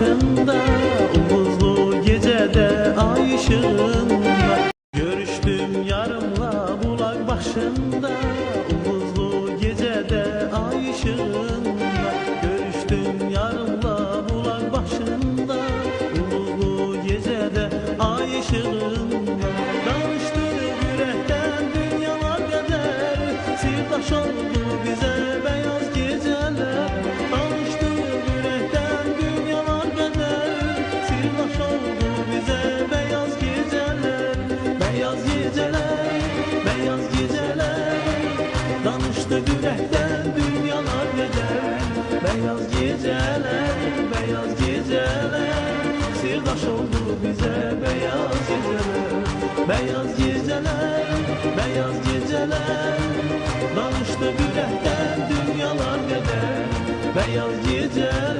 başında, umuzlu gecede ay ışığında. Görüştüm yarımla bulak başında, umuzlu gecede ay ışığında. Görüştüm yarımla bulak başında, umuzlu gecede ay ışığında. Danıştık yürekten dünyalar kadar, sirdaş oldu bize beyaz geceler. Danıştık yürekten dünyalar kadar, sirdaş oldu bize beyaz geceler. Beyaz geceler, beyaz geceler. Danıştık yürekten dünyalar kadar, beyaz geceler, beyaz geceler. Sirdaş oldu bize beyaz geceler. Beyaz geceler, beyaz geceler. Danıştık yürekten dünyalar kadar, beyaz geceler.